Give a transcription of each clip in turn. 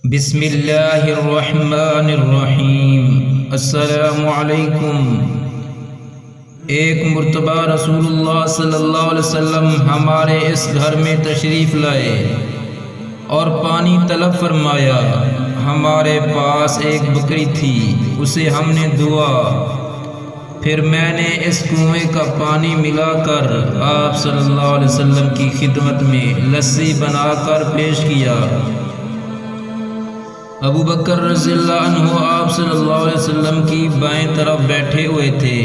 بسم اللہ الرحمن الرحیم۔ السلام علیکم۔ ایک مرتبہ رسول اللہ صلی اللہ علیہ وسلم ہمارے اس گھر میں تشریف لائے اور پانی طلب فرمایا۔ ہمارے پاس ایک بکری تھی، اسے ہم نے دھوا، پھر میں نے اس کنویں کا پانی ملا کر آپ صلی اللہ علیہ وسلم کی خدمت میں لسی بنا کر پیش کیا۔ ابو بکر رضی اللہ عنہ آپ صلی اللہ علیہ وسلم کی بائیں طرف بیٹھے ہوئے تھے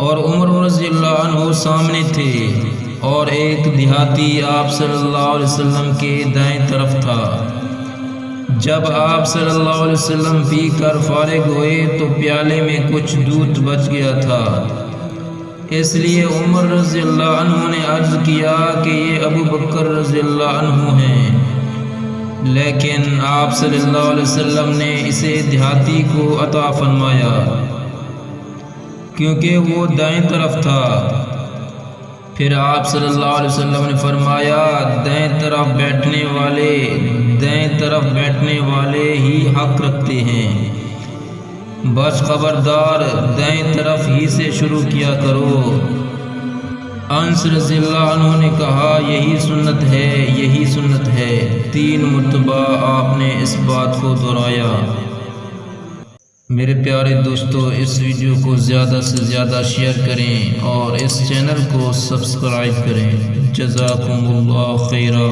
اور عمر رضی اللہ عنہ سامنے تھے، اور ایک دیہاتی آپ صلی اللہ علیہ وسلم کے دائیں طرف تھا۔ جب آپ صلی اللہ علیہ وسلم پی کر فارغ ہوئے تو پیالے میں کچھ دودھ بچ گیا تھا، اس لیے عمر رضی اللہ عنہ نے عرض کیا کہ یہ ابو بکر رضی اللہ عنہ ہیں، لیکن آپ صلی اللہ علیہ وسلم نے اسے دیہاتی کو عطا فرمایا کیونکہ وہ دائیں طرف تھا۔ پھر آپ صلی اللہ علیہ وسلم نے فرمایا، دائیں طرف بیٹھنے والے ہی حق رکھتے ہیں، بس خبردار دائیں طرف ہی سے شروع کیا کرو۔ انس رضی اللہ عنہ نے کہا، یہی سنت ہے، یہی سنت ہے۔ 3 مرتبہ آپ نے اس بات کو دہرایا۔ میرے پیارے دوستو، اس ویڈیو کو زیادہ سے زیادہ شیئر کریں اور اس چینل کو سبسکرائب کریں۔ جزاکم اللہ خیرا۔